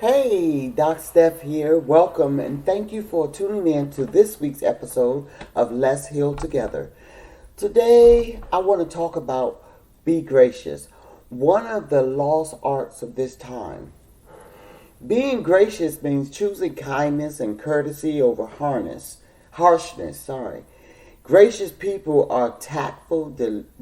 Hey, Doc Steph here. Welcome and thank you for tuning in to this week's episode of Let's Heal Together. Today, I want to talk about be gracious, one of the lost arts of this time. Being gracious means choosing kindness and courtesy over harshness. Gracious people are tactful,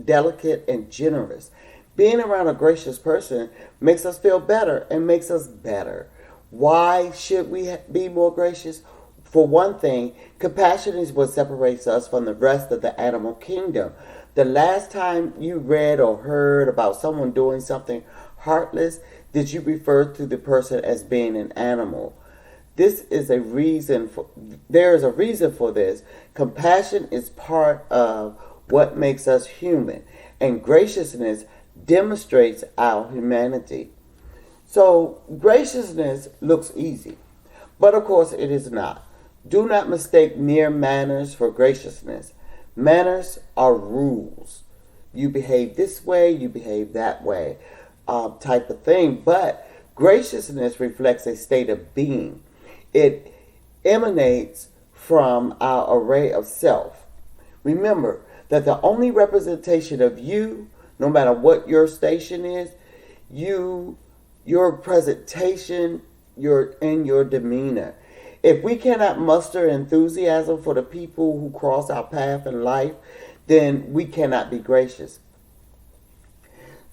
delicate, and generous. Being around a gracious person makes us feel better and makes us better. Why should we be more gracious? For one thing, compassion is what separates us from the rest of the animal kingdom. The last time you read or heard about someone doing something heartless, did you refer to the person as being an animal? There is a reason for this. Compassion is part of what makes us human, and graciousness demonstrates our humanity. So, graciousness looks easy, but of course it is not. Do not mistake mere manners for graciousness. Manners are rules. You behave this way, you behave that way, type of thing. But graciousness reflects a state of being. It emanates from our array of self. Remember that the only representation of you, no matter what your station is, your presentation, your demeanor. If we cannot muster enthusiasm for the people who cross our path in life, then we cannot be gracious.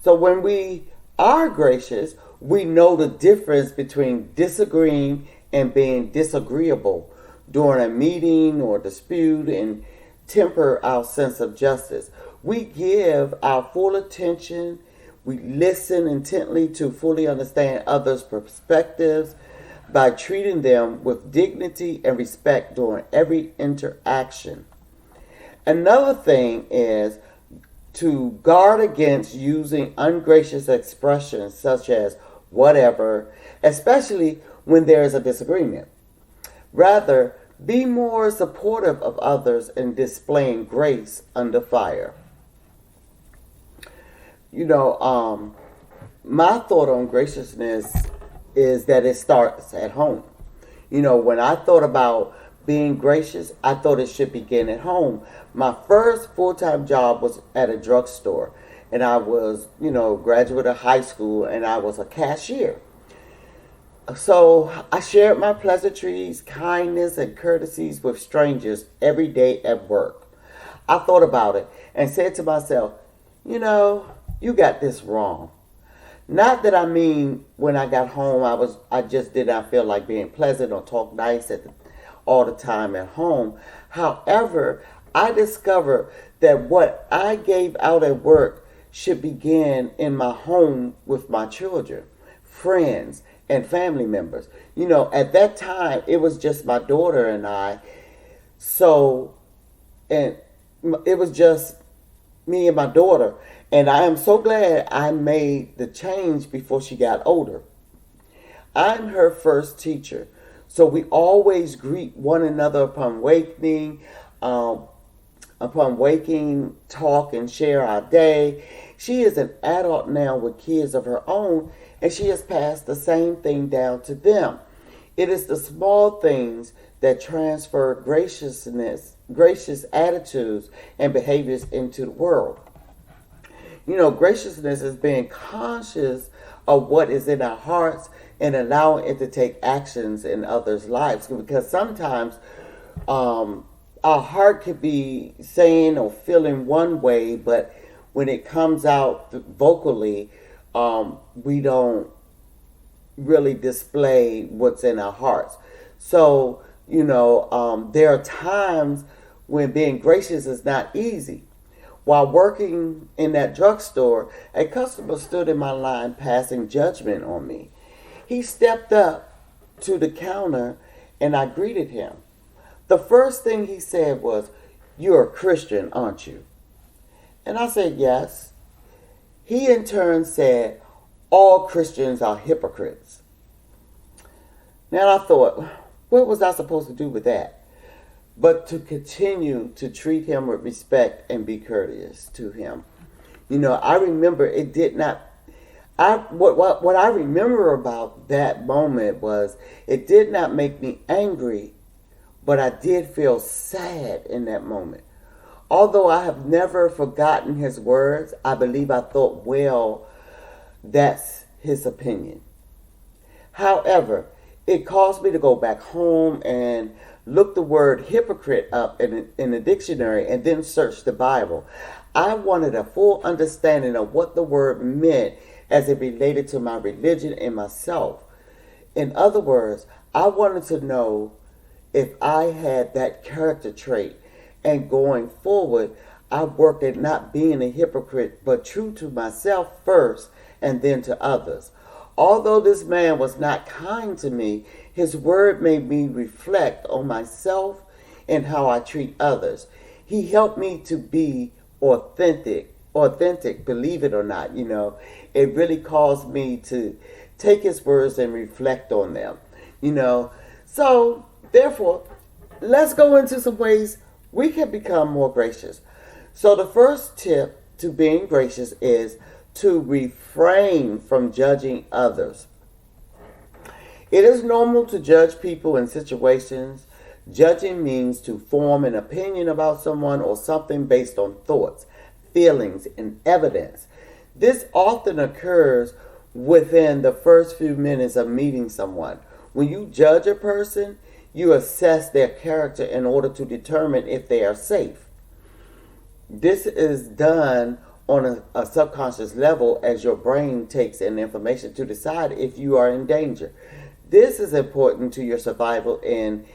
So when we are gracious, we know the difference between disagreeing and being disagreeable during a meeting or dispute and temper our sense of justice. We give our full attention. We listen intently to fully understand others' perspectives by treating them with dignity and respect during every interaction. Another thing is to guard against using ungracious expressions such as whatever, especially when there is a disagreement. Rather, be more supportive of others in displaying grace under fire. My thought on graciousness is that it starts at home. When I thought about being gracious, I thought it should begin at home. My first full-time job was at a drugstore, and I was, graduate of high school, and I was a cashier. So I shared my pleasantries, kindness, and courtesies with strangers every day at work. I thought about it and said to myself, you got this wrong. Not that I mean when I got home I just did not feel like being pleasant or talk nice all the time at home. However, I discovered that what I gave out at work should begin in my home with my children, friends, and family members. At that time it was just my daughter and I. And it was just me and my daughter. And I am so glad I made the change before she got older. I'm her first teacher. So we always greet one another upon waking, talk and share our day. She is an adult now with kids of her own, and she has passed the same thing down to them. It is the small things that transfer gracious attitudes and behaviors into the world. Graciousness is being conscious of what is in our hearts and allowing it to take actions in others' lives. Because sometimes our heart could be saying or feeling one way, but when it comes out vocally, we don't really display what's in our hearts. So, there are times when being gracious is not easy. While working in that drugstore, a customer stood in my line passing judgment on me. He stepped up to the counter and I greeted him. The first thing he said was, "You're a Christian, aren't you?" And I said, "Yes." He in turn said, "All Christians are hypocrites." Now I thought, what was I supposed to do with that? But to continue to treat him with respect and be courteous to him. I remember What I remember about that moment was it did not make me angry, but I did feel sad in that moment. Although I have never forgotten his words, I believe I thought, well, that's his opinion. However, it caused me to go back home and look the word hypocrite up in the dictionary and then search the Bible. I wanted a full understanding of what the word meant as it related to my religion and myself. In other words, I wanted to know if I had that character trait. And going forward, I worked at not being a hypocrite, but true to myself first and then to others. Although this man was not kind to me, his word made me reflect on myself and how I treat others. He helped me to be authentic, believe it or not. It really caused me to take his words and reflect on them. So therefore, let's go into some ways we can become more gracious. So the first tip to being gracious is to refrain from judging others. It is normal to judge people in situations. Judging means to form an opinion about someone or something based on thoughts, feelings, and evidence. This often occurs within the first few minutes of meeting someone. When you judge a person, you assess their character in order to determine if they are safe. This is done on a subconscious level as your brain takes in information to decide if you are in danger. This is important to your survival and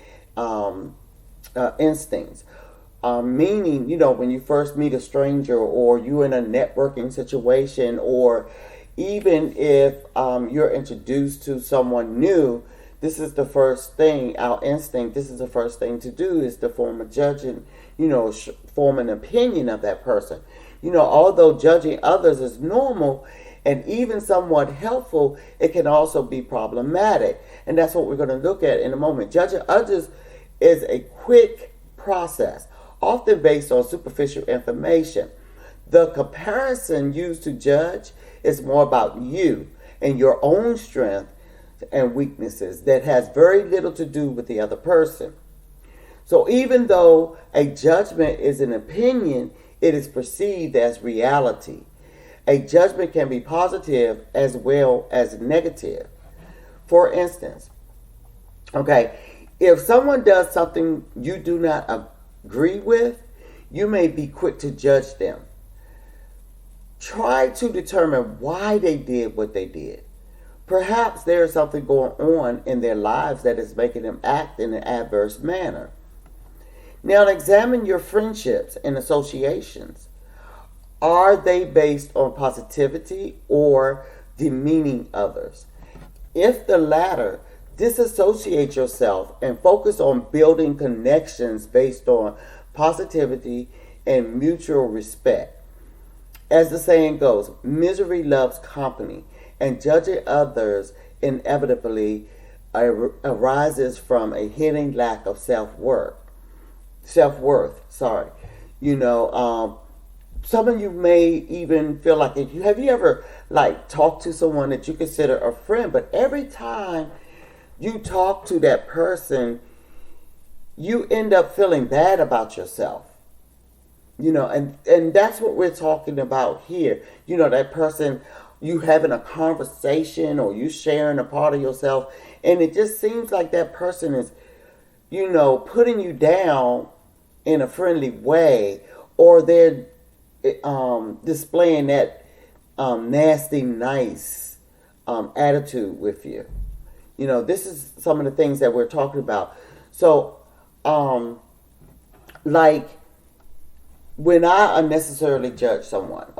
instincts. Meaning, when you first meet a stranger or you're in a networking situation, or even if you're introduced to someone new, this is the first thing, our instinct, this is the first thing to do, is to form a judging, form an opinion of that person. Although judging others is normal and even somewhat helpful, it can also be problematic. And that's what we're going to look at in a moment. Judging others is a quick process, often based on superficial information. The comparison used to judge is more about you and your own strength and weaknesses that has very little to do with the other person. So even though a judgment is an opinion, it is perceived as reality. A judgment can be positive as well as negative. For instance, if someone does something you do not agree with, you may be quick to judge them. Try to determine why they did what they did. Perhaps there is something going on in their lives that is making them act in an adverse manner. Now examine your friendships and associations. Are they based on positivity or demeaning others? If the latter, disassociate yourself and focus on building connections based on positivity and mutual respect. As the saying goes, misery loves company, and judging others inevitably arises from a hidden lack of self-worth. Some of you may even feel like, have you ever talked to someone that you consider a friend, but every time you talk to that person, you end up feeling bad about yourself. And that's what we're talking about here. That person, you having a conversation or you sharing a part of yourself, and it just seems like that person is, putting you down in a friendly way, or they're displaying that nasty, nice attitude with you. This is some of the things that we're talking about. So, when I unnecessarily judge someone,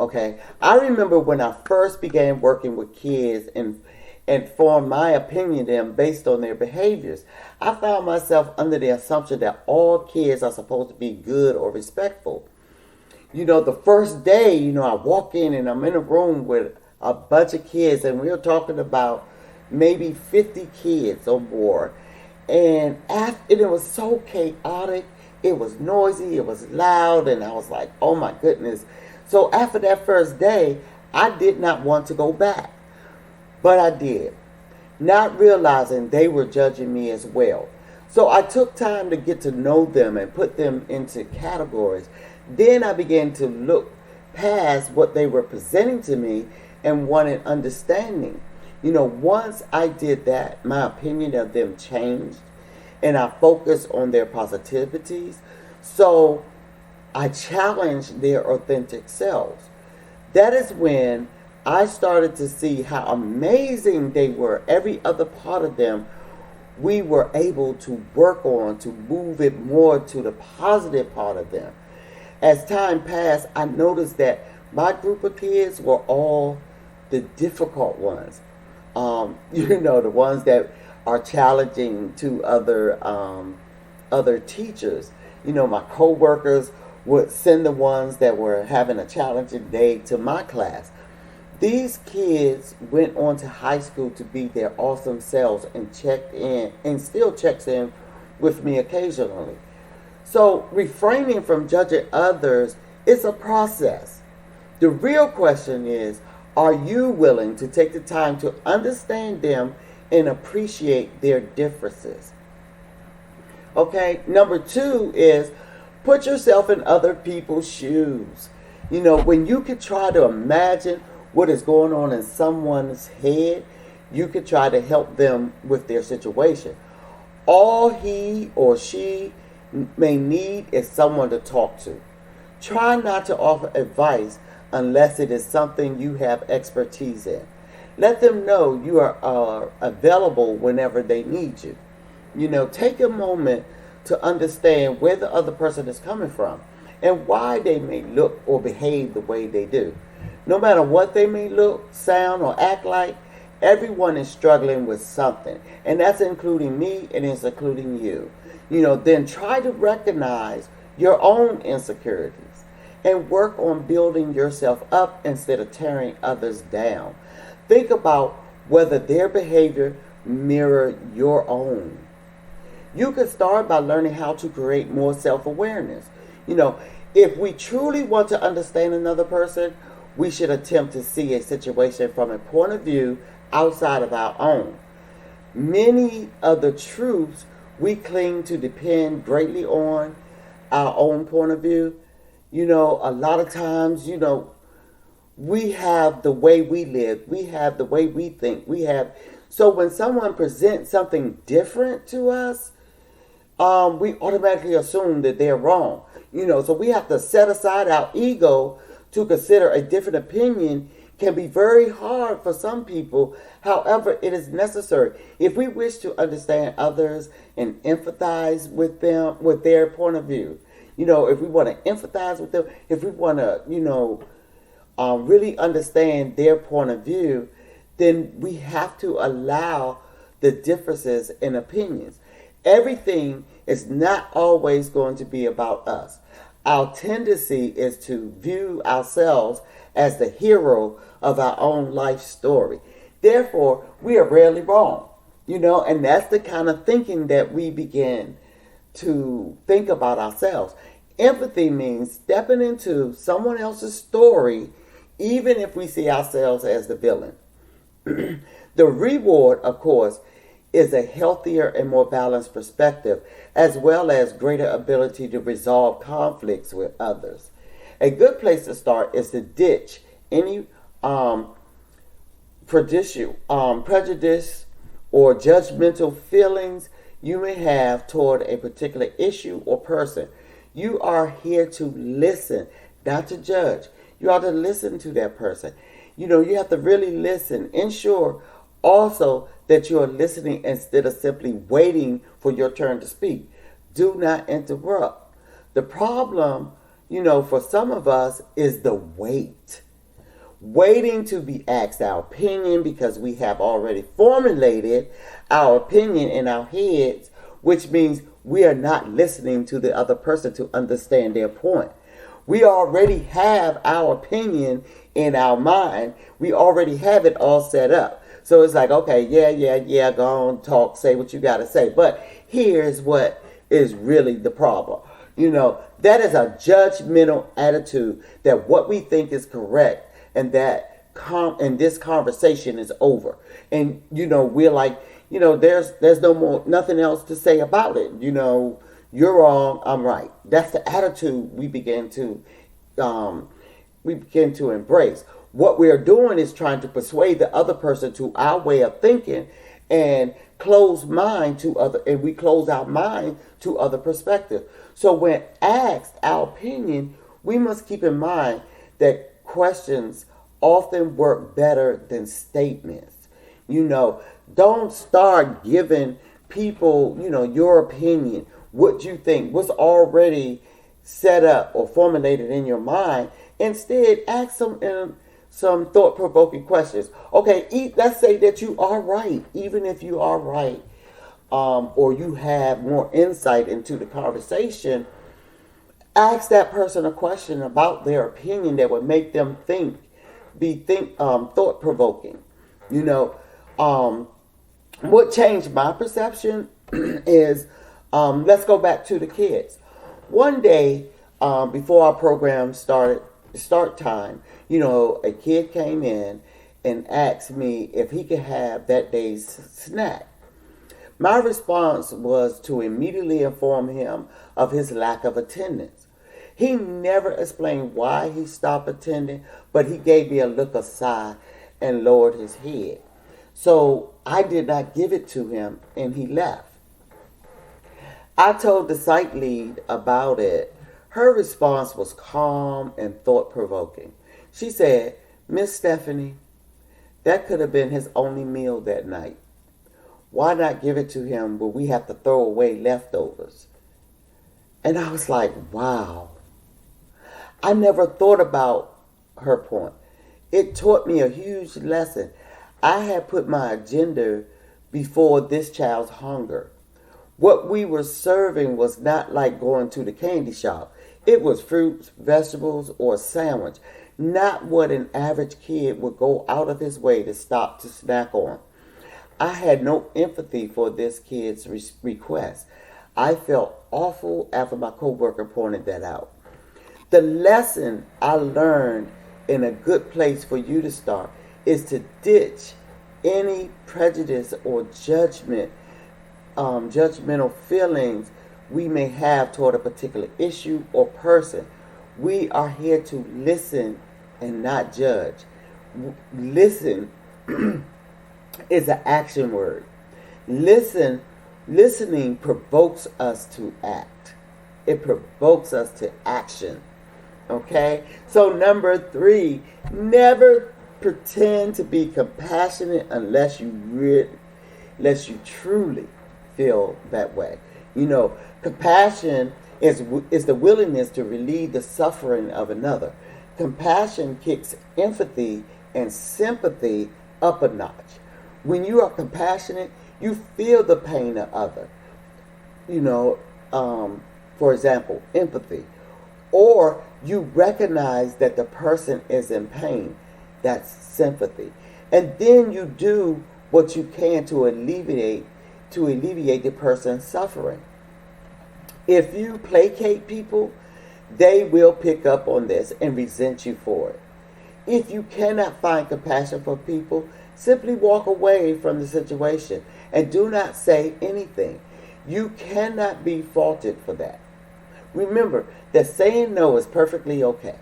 I remember when I first began working with kids and formed my opinion of them based on their behaviors, I found myself under the assumption that all kids are supposed to be good or respectful. The first day, I walk in and I'm in a room with a bunch of kids, and we're talking about maybe 50 kids on board. And it was so chaotic. It was noisy, it was loud, and I was like, oh my goodness. So after that first day, I did not want to go back. But I did, not realizing they were judging me as well. So I took time to get to know them and put them into categories. Then I began to look past what they were presenting to me and wanted understanding. Once I did that, my opinion of them changed and I focused on their positivities. So I challenged their authentic selves. That is when I started to see how amazing they were. Every other part of them, we were able to work on to move it more to the positive part of them. As time passed, I noticed that my group of kids were all the difficult ones. The ones that are challenging to other teachers. My coworkers would send the ones that were having a challenging day to my class. These kids went on to high school to be their awesome selves and checked in and still checks in with me occasionally. So refraining from judging others is a process. The real question is, are you willing to take the time to understand them and appreciate their differences? Okay, number 2 is put yourself in other people's shoes. When you could try to imagine what is going on in someone's head, you could try to help them with their situation. All he or she may need is someone to talk to. Try not to offer advice unless it is something you have expertise in. Let them know you are available whenever they need you. Take a moment to understand where the other person is coming from and why they may look or behave the way they do. No matter what they may look, sound, or act like, everyone is struggling with something. And that's including me and it's including you. Then try to recognize your own insecurities and work on building yourself up instead of tearing others down. Think about whether their behavior mirror your own. You can start by learning how to create more self-awareness. If we truly want to understand another person, we should attempt to see a situation from a point of view outside of our own. Many of the truths we cling to depend greatly on our own point of view. A lot of times, we have the way we live, we have the way we think, so when someone presents something different to us, we automatically assume that they're wrong. So we have to set aside our ego to consider a different opinion. Can be very hard for some people. However, it is necessary. If we wish to understand others and empathize with them, with their point of view, if we want to empathize with them, if we want to, really understand their point of view, then we have to allow the differences in opinions. Everything is not always going to be about us. Our tendency is to view ourselves as the hero of our own life story. Therefore, we are rarely wrong, and that's the kind of thinking that we begin to think about ourselves. Empathy means stepping into someone else's story, even if we see ourselves as the villain. The reward, of course, is a healthier and more balanced perspective, as well as greater ability to resolve conflicts with others. A good place to start is to ditch any prejudice or judgmental feelings you may have toward a particular issue or person. You are here to listen, not to judge. You are to listen to that person. You have to really listen. Ensure also that you are listening instead of simply waiting for your turn to speak. Do not interrupt. The problem, for some of us is the wait. Waiting to be asked our opinion because we have already formulated our opinion in our heads, which means we are not listening to the other person to understand their point. We already have our opinion in our mind. We already have it all set up. So it's like, okay, yeah, go on, talk, say what you got to say. But here's what is really the problem. That is a judgmental attitude that what we think is correct and that and this conversation is over. And we're like, there's no more, nothing else to say about it. You're wrong, I'm right. That's the attitude we begin to embrace. What we are doing is trying to persuade the other person to our way of thinking, and we close our mind to other perspectives. So when asked our opinion, we must keep in mind that questions often work better than statements. Don't start giving people, your opinion, what you think, what's already set up or formulated in your mind. Instead, ask some thought-provoking questions. Okay, let's say that you are right. Even if you are right, or you have more insight into the conversation, ask that person a question about their opinion that would make them thought-provoking. What changed my perception is, let's go back to the kids. One day, before our program start time, a kid came in and asked me if he could have that day's snack. My response was to immediately inform him of his lack of attendance. He never explained why he stopped attending, but he gave me a look aside and lowered his head. So I did not give it to him, and he left. I told the site lead about it. Her response was calm and thought-provoking. She said, "Miss Stephanie, that could have been his only meal that night. Why not give it to him where we have to throw away leftovers?" And I was like, wow. I never thought about her point. It taught me a huge lesson. I had put my agenda before this child's hunger. What we were serving was not like going to the candy shop. It was fruits, vegetables, or a sandwich. Not what an average kid would go out of his way to stop to snack on. I had no empathy for this kid's request. I felt awful after my coworker pointed that out. The lesson I learned in a good place for you to start is to ditch any prejudice or judgmental feelings we may have toward a particular issue or person. We are here to listen and not judge. Listen is an action word. Listening provokes us to act. It provokes us to action. Okay? So number 3, never pretend to be compassionate unless you truly feel that way. Compassion is the willingness to relieve the suffering of another. Compassion kicks empathy and sympathy up a notch. When you are compassionate, you feel the pain of others. For example, empathy. Or you recognize that the person is in pain. That's sympathy. And then you do what you can to alleviate the person's suffering. If you placate people, they will pick up on this and resent you for it. If you cannot find compassion for people, simply walk away from the situation and do not say anything. You cannot be faulted for that. Remember that saying no is perfectly okay.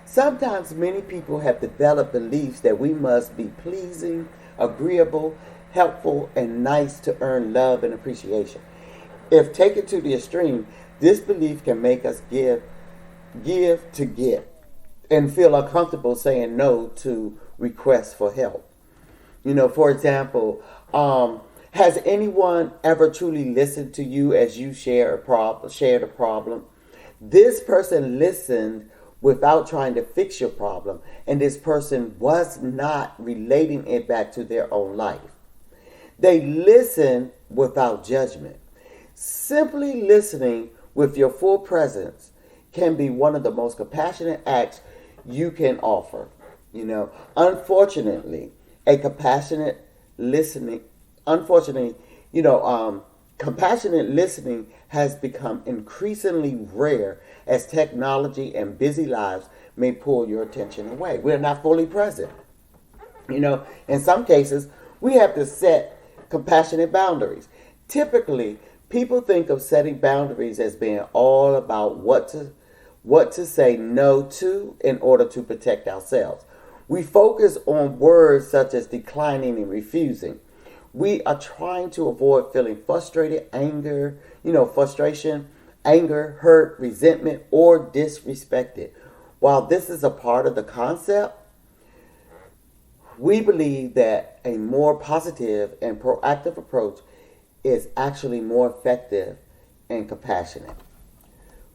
Sometimes many people have developed beliefs that we must be pleasing, agreeable, helpful, and nice to earn love and appreciation. If taken to the extreme, this belief can make us give to get and feel uncomfortable saying no to requests for help. For example, has anyone ever truly listened to you as you shared a problem? This person listened without trying to fix your problem, and this person was not relating it back to their own life. They listen without judgment. Simply listening with your full presence can be one of the most compassionate acts you can offer. Unfortunately, compassionate listening has become increasingly rare as technology and busy lives may pull your attention away. We're not fully present. In some cases, we have to set compassionate boundaries. Typically, people think of setting boundaries as being all about what to say no to in order to protect ourselves. We focus on words such as declining and refusing. We are trying to avoid feeling frustrated, frustration, anger, hurt, resentment, or disrespected. While this is a part of the concept, we believe that a more positive and proactive approach is actually more effective and compassionate.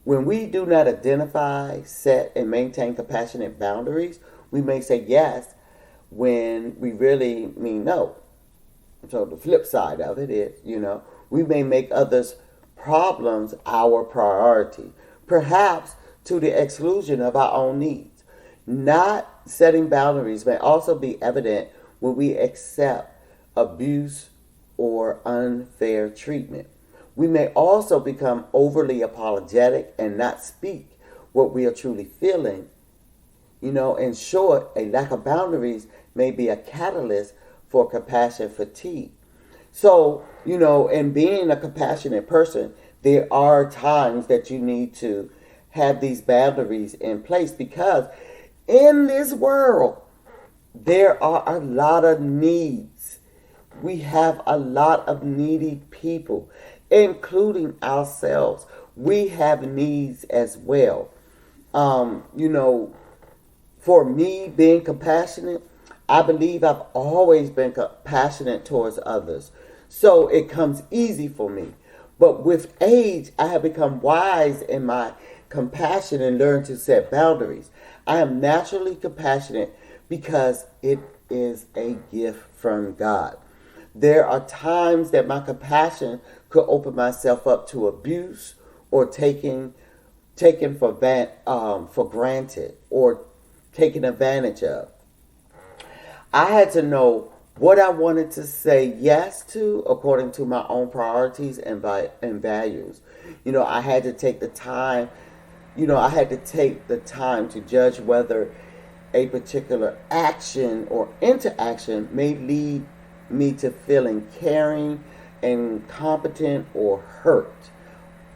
When we do not identify, set, and maintain compassionate boundaries, we may say yes when we really mean no. So the flip side of it is, we may make others' problems our priority, perhaps to the exclusion of our own needs. Not setting boundaries may also be evident when we accept abuse or unfair treatment. We may also become overly apologetic and not speak what we are truly feeling. In short, a lack of boundaries may be a catalyst for compassion fatigue. So, in being a compassionate person, there are times that you need to have these boundaries in place because in this world, there are a lot of needs. We have a lot of needy people, including ourselves. We have needs as well. For me, being compassionate, I believe I've always been compassionate towards others. So it comes easy for me. But with age, I have become wise in my compassion and learned to set boundaries. I am naturally compassionate because it is a gift from God. There are times that my compassion could open myself up to abuse or taken for granted or taken advantage of. I had to know what I wanted to say yes to according to my own priorities and values. I had to take the time. I had to take the time to judge whether a particular action or interaction may lead me to feeling caring, incompetent, or hurt,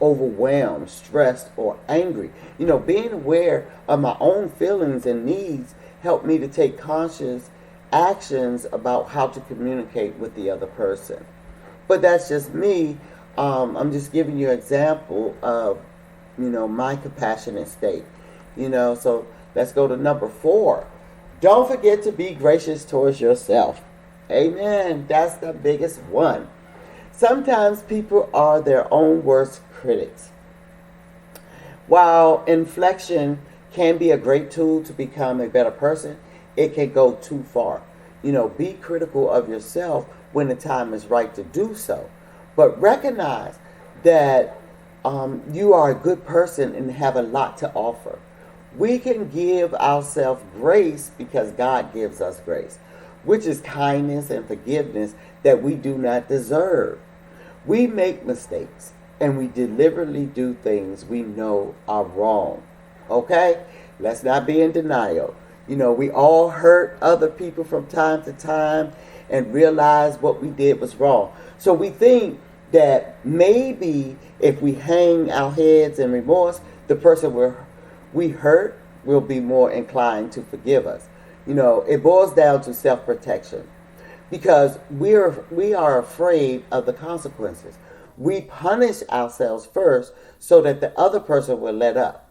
overwhelmed, stressed, or angry. Being aware of my own feelings and needs helped me to take conscious actions about how to communicate with the other person. But that's just me. I'm just giving you an example of, my compassionate state. So let's go to number 4. Don't forget to be gracious towards yourself. Amen. That's the biggest one. Sometimes people are their own worst critics. While inflection can be a great tool to become a better person, it can go too far. Be critical of yourself when the time is right to do so. But recognize that you are a good person and have a lot to offer. We can give ourselves grace because God gives us grace, which is kindness and forgiveness that we do not deserve. We make mistakes and we deliberately do things we know are wrong. Okay? Let's not be in denial. We all hurt other people from time to time and realize what we did was wrong. So we think that maybe if we hang our heads in remorse, the person we hurt will be more inclined to forgive us. It boils down to self-protection because we are afraid of the consequences. We punish ourselves first so that the other person will let up.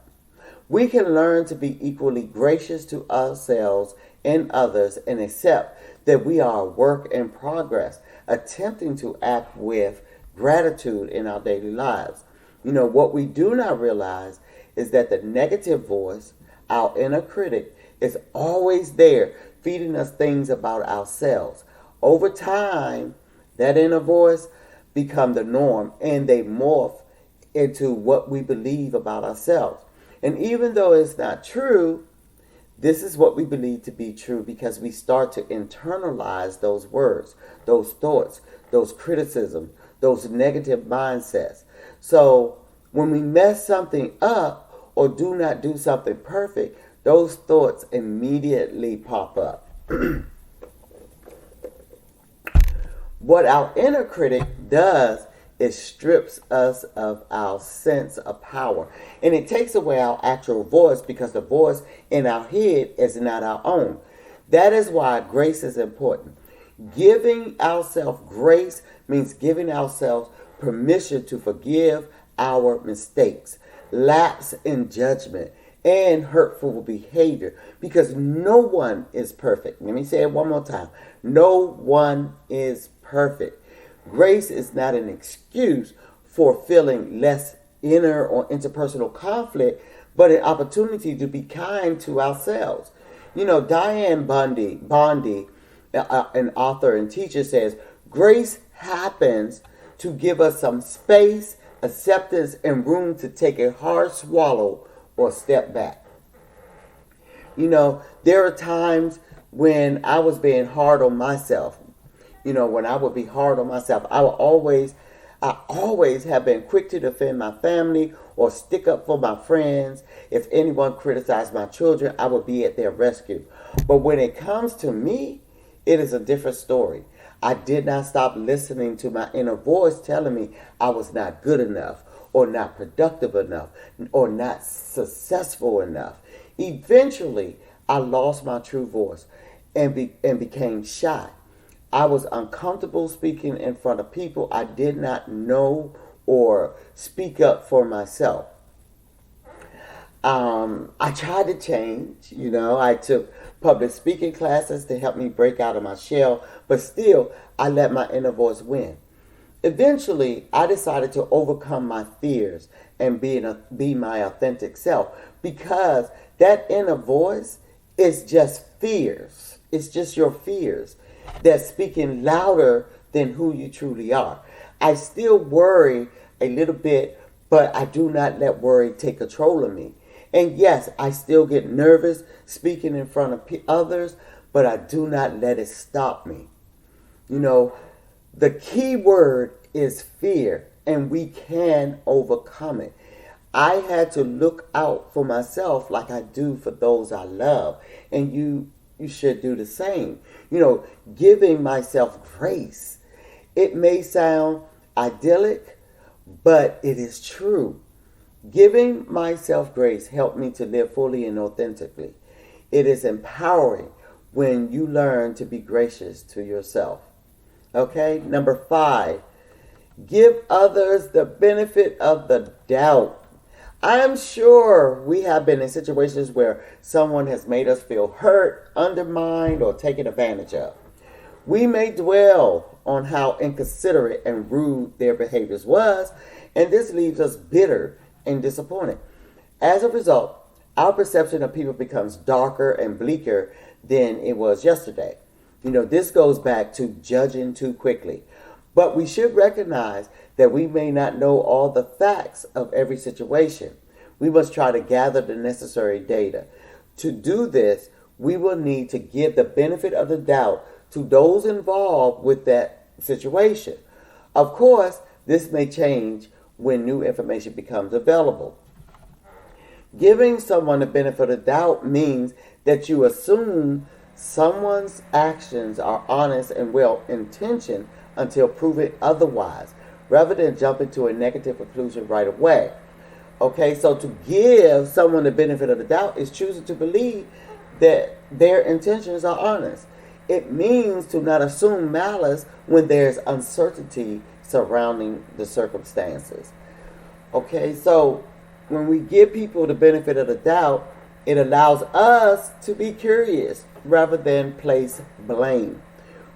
We can learn to be equally gracious to ourselves and others and accept that we are a work in progress, attempting to act with gratitude in our daily lives. What we do not realize is that the negative voice, our inner critic, is always there feeding us things about ourselves. Over time, that inner voice become the norm and they morph into what we believe about ourselves. And even though it's not true, this is what we believe to be true because we start to internalize those words, those thoughts, those criticisms, those negative mindsets. So when we mess something up or do not do something perfect, those thoughts immediately pop up. What our inner critic does is strips us of our sense of power. And it takes away our actual voice, because the voice in our head is not our own. That is why grace is important. Giving ourselves grace means giving ourselves permission to forgive our mistakes, lapse in judgment, and hurtful behavior, because no one is perfect. Let me say it one more time. No one is perfect. Grace is not an excuse for feeling less inner or interpersonal conflict, but an opportunity to be kind to ourselves. Diane Bondi, an author and teacher, says, grace happens to give us some space, acceptance, and room to take a hard swallow or step back. There are times when I was being hard on myself. When I would be hard on myself, I always have been quick to defend my family or stick up for my friends. If anyone criticized my children, I would be at their rescue. But when it comes to me, it is a different story. I did not stop listening to my inner voice telling me I was not good enough, or not productive enough, or not successful enough. Eventually, I lost my true voice and became shy. I was uncomfortable speaking in front of people I did not know, or speak up for myself. I tried to change. I took public speaking classes to help me break out of my shell, but still, I let my inner voice win. Eventually, I decided to overcome my fears and be my authentic self, because that inner voice is just fears. It's just your fears that's speaking louder than who you truly are. I still worry a little bit, but I do not let worry take control of me. And yes, I still get nervous speaking in front of others, but I do not let it stop me. The key word is fear, and we can overcome it. I had to look out for myself like I do for those I love, and you should do the same. Giving myself grace. It may sound idyllic, but it is true. Giving myself grace helped me to live fully and authentically. It is empowering when you learn to be gracious to yourself. Okay, number 5, give others the benefit of the doubt. I'm sure we have been in situations where someone has made us feel hurt, undermined, or taken advantage of. We may dwell on how inconsiderate and rude their behaviors was, and this leaves us bitter and disappointed. As a result, our perception of people becomes darker and bleaker than it was yesterday. This goes back to judging too quickly. But we should recognize that we may not know all the facts of every situation. We must try to gather the necessary data. To do this, we will need to give the benefit of the doubt to those involved with that situation. Of course, this may change when new information becomes available. Giving someone the benefit of the doubt means that you assume someone's actions are honest and well-intentioned until proven otherwise, rather than jumping to a negative conclusion right away. Okay, so to give someone the benefit of the doubt is choosing to believe that their intentions are honest. It means to not assume malice when there's uncertainty surrounding the circumstances. Okay, so when we give people the benefit of the doubt, it allows us to be curious rather than place blame.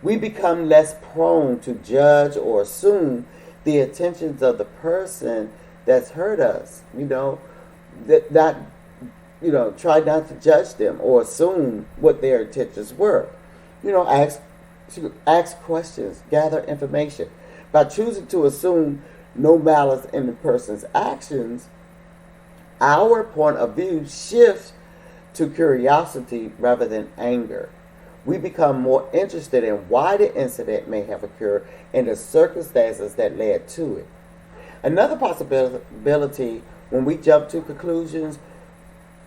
We become less prone to judge or assume the intentions of the person that's hurt us. Try not to judge them or assume what their intentions were. Ask questions, gather information. By choosing to assume no malice in the person's actions, our point of view shifts to curiosity rather than anger. We become more interested in why the incident may have occurred and the circumstances that led to it. Another possibility when we jump to conclusions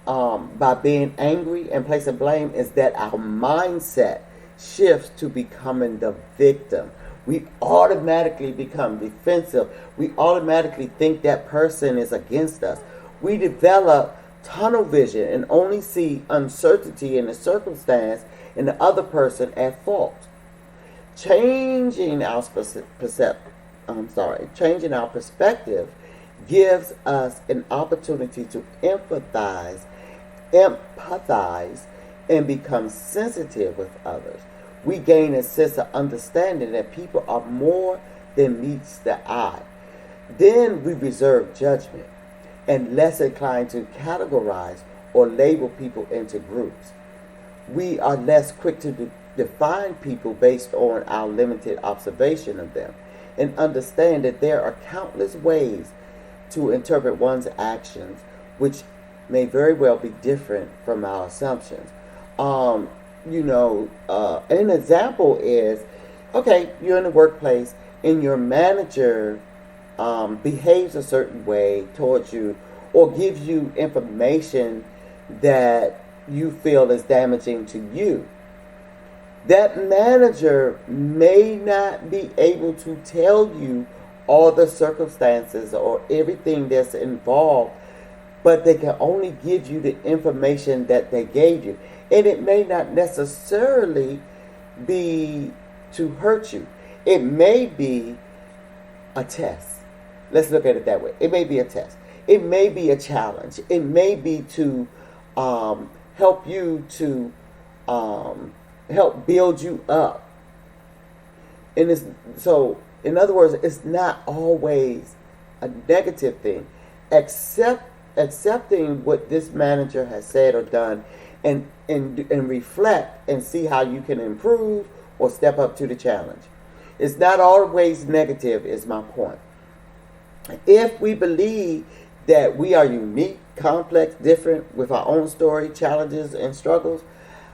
by being angry and placing blame is that our mindset shifts to becoming the victim. We automatically become defensive. We automatically think that person is against us. We develop tunnel vision and only see uncertainty in the circumstance and the other person at fault. Changing our changing our perspective gives us an opportunity to empathize, and become sensitive with others. We gain a sense of understanding that people are more than meets the eye. Then we reserve judgment and less inclined to categorize or label people into groups. We are less quick to define people based on our limited observation of them and understand that there are countless ways to interpret one's actions, which may very well be different from our assumptions. An example is, okay, you're in the workplace and your manager behaves a certain way towards you or gives you information that you feel is damaging to you. That manager may not be able to tell you all the circumstances or everything that's involved, but they can only give you the information that they gave you. And it may not necessarily be to hurt you. It may be a test. Let's look at it that way. It may be a test. It may be a challenge. It may be to help you to help build you up. And in other words, it's not always a negative thing. Accepting what this manager has said or done, and reflect and see how you can improve or step up to the challenge. It's not always negative, is my point. If we believe that we are unique, complex, different, with our own story, challenges, and struggles,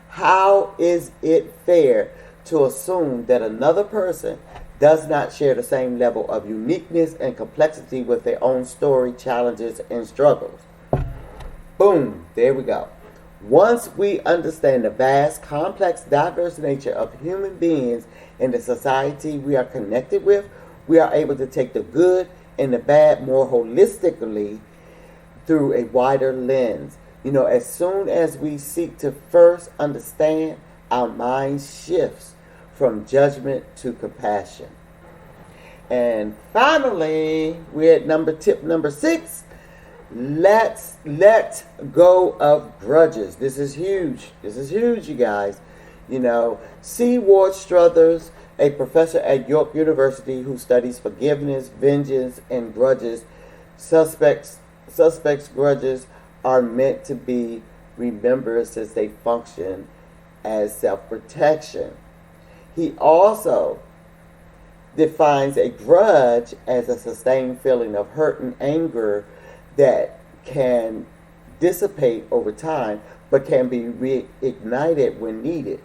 how is it fair to assume that another person does not share the same level of uniqueness and complexity with their own story, challenges, and struggles? Boom, there we go. Once we understand the vast, complex, diverse nature of human beings in the society we are connected with, we are able to take the good and the bad more holistically through a wider lens. As soon as we seek to first understand, our mind shifts from judgment to compassion. And finally, we're at tip number 6. Let's let go of grudges. This is huge. You guys. C. Ward Struthers, a professor at York University who studies forgiveness, vengeance, and grudges. Suspects' grudges are meant to be remembered since they function as self-protection. He also defines a grudge as a sustained feeling of hurt and anger that can dissipate over time but can be reignited when needed.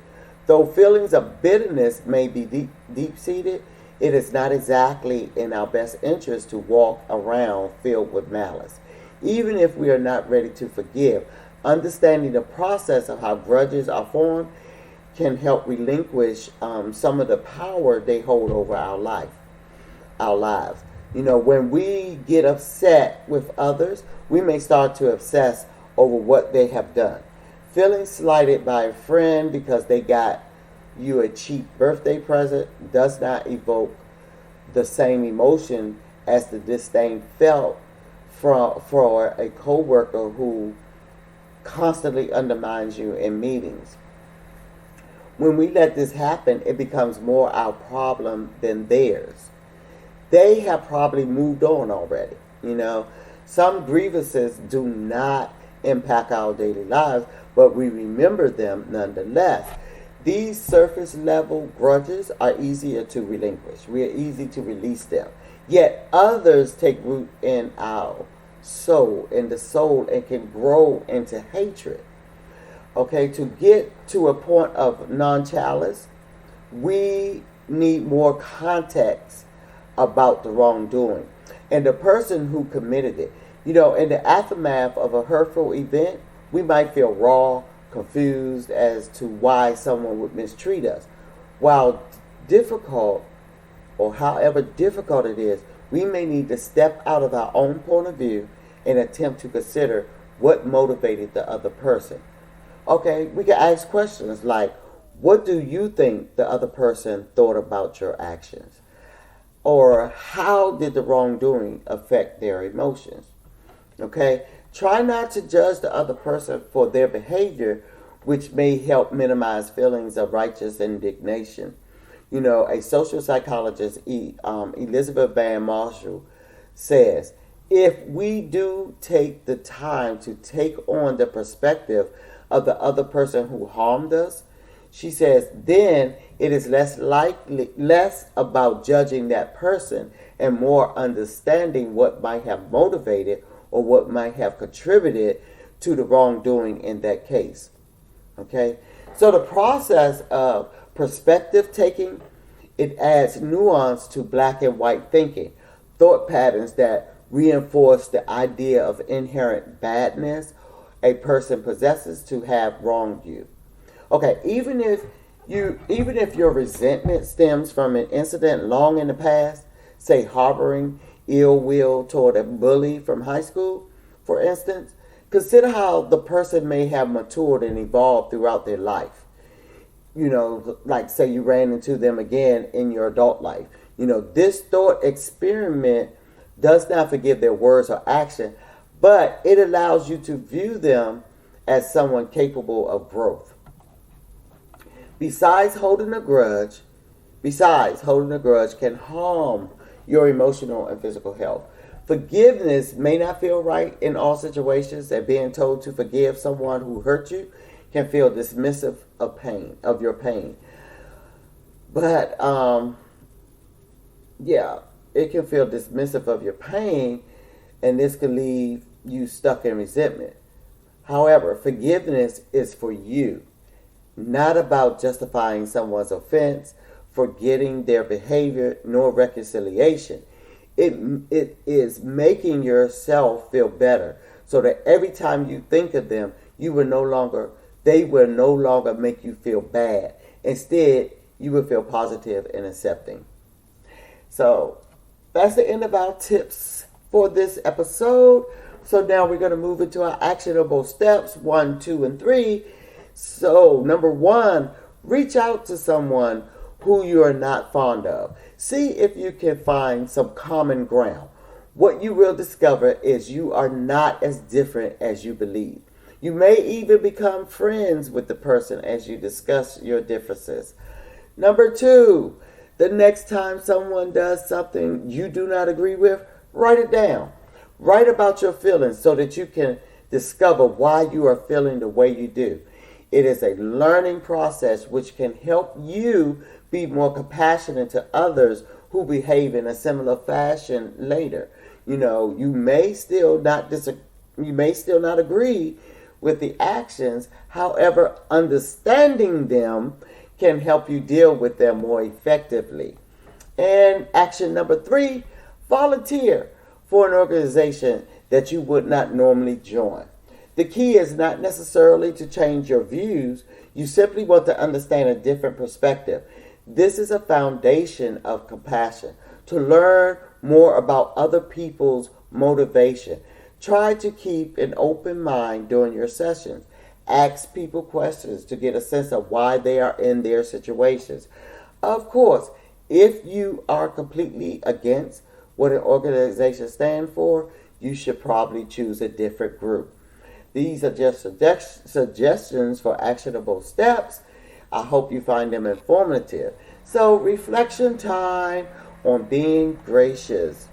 Though feelings of bitterness may be deep-seated, it is not exactly in our best interest to walk around filled with malice. Even if we are not ready to forgive, understanding the process of how grudges are formed can help relinquish some of the power they hold over our lives. When we get upset with others, we may start to obsess over what they have done. Feeling slighted by a friend because they got you a cheap birthday present does not evoke the same emotion as the disdain felt for a coworker who constantly undermines you in meetings. When we let this happen, it becomes more our problem than theirs. They have probably moved on already. Some grievances do not impact our daily lives, but we remember them nonetheless. These surface level grudges are easier to relinquish. We are easy to release them. Yet others take root in our soul, and can grow into hatred. Okay, to get to a point of non-chalice, we need more context about the wrongdoing and the person who committed it. In the aftermath of a hurtful event, we might feel raw, confused as to why someone would mistreat us. While difficult or however difficult it is, we may need to step out of our own point of view and attempt to consider what motivated the other person. Okay, we can ask questions like, what do you think the other person thought about your actions? Or how did the wrongdoing affect their emotions? Okay, try not to judge the other person for their behavior, which may help minimize feelings of righteous indignation. You know, a social psychologist, Elizabeth Van Marshall, says, if we do take the time to take on the perspective of the other person who harmed us, she says, then it is less about judging that person and more understanding what might have motivated or what might have contributed to the wrongdoing in that case. Okay? So the process of perspective taking, it adds nuance to black and white thinking, thought patterns that reinforce the idea of inherent badness a person possesses to have wronged you. Okay, even if your resentment stems from an incident long in the past, say harboring ill will toward a bully from high school, for instance, consider how the person may have matured and evolved throughout their life. You know, like say you ran into them again in your adult life. You know, this thought experiment does not forgive their words or action, but it allows you to view them as someone capable of growth. Besides, holding a grudge can harm your emotional and physical health. Forgiveness may not feel right in all situations, and being told to forgive someone who hurt you can feel dismissive of your pain. But it can feel dismissive of your pain, and this can leave you stuck in resentment. However, forgiveness is for you, not about justifying someone's offense, forgetting their behavior, nor reconciliation. It is making yourself feel better, so that every time you think of them, they will no longer make you feel bad. Instead, you will feel positive and accepting. So that's the end of our tips for this episode. So now we're going to move into our actionable steps 1, 2, and 3. So, number 1, reach out to someone who you are not fond of. See if you can find some common ground. What you will discover is you are not as different as you believe. You may even become friends with the person as you discuss your differences. Number 2, the next time someone does something you do not agree with, write it down. Write about your feelings so that you can discover why you are feeling the way you do. It is a learning process which can help you be more compassionate to others who behave in a similar fashion later. You know, you may still not agree with the actions. However, understanding them can help you deal with them more effectively. And action number 3, volunteer for an organization that you would not normally join. The key is not necessarily to change your views. You simply want to understand a different perspective. This is a foundation of compassion. To learn more about other people's motivation, try to keep an open mind during your sessions. Ask people questions to get a sense of why they are in their situations. Of course, if you are completely against what an organization stands for, you should probably choose a different group. These are just suggestions for actionable steps. I hope you find them informative. So, reflection time on being gracious.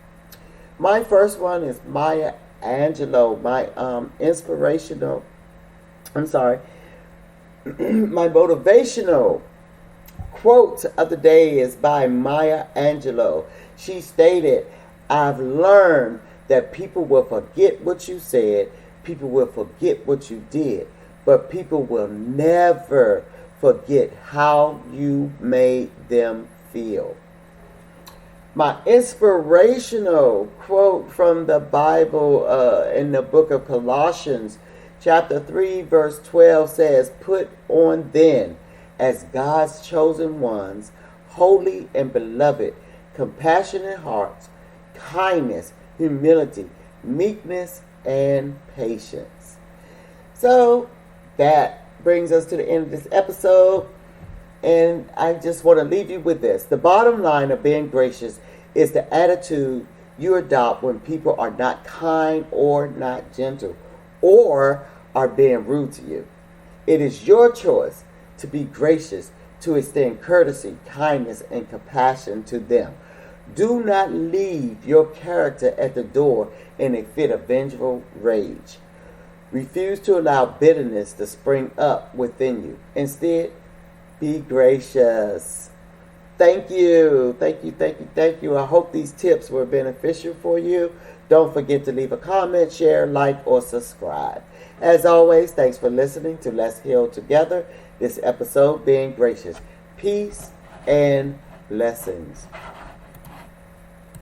My first one is Maya Angelou, my my motivational quote of the day is by Maya Angelou. She stated, I've learned that people will forget what you said, people will forget what you did, but people will never forget how you made them feel. My inspirational quote from the Bible in the book of Colossians, chapter 3, verse 12 says, put on then, as God's chosen ones, holy and beloved, compassionate hearts, kindness, humility, meekness, and patience. So that brings us to the end of this episode. And I just want to leave you with this. The bottom line of being gracious is the attitude you adopt when people are not kind or not gentle or are being rude to you. It is your choice to be gracious, to extend courtesy, kindness, and compassion to them. Do not leave your character at the door in a fit of vengeful rage. Refuse to allow bitterness to spring up within you. Instead, be gracious. Thank you. Thank you, thank you, thank you. I hope these tips were beneficial for you. Don't forget to leave a comment, share, like, or subscribe. As always, thanks for listening to Let's Heal Together. This episode being gracious. Peace and blessings.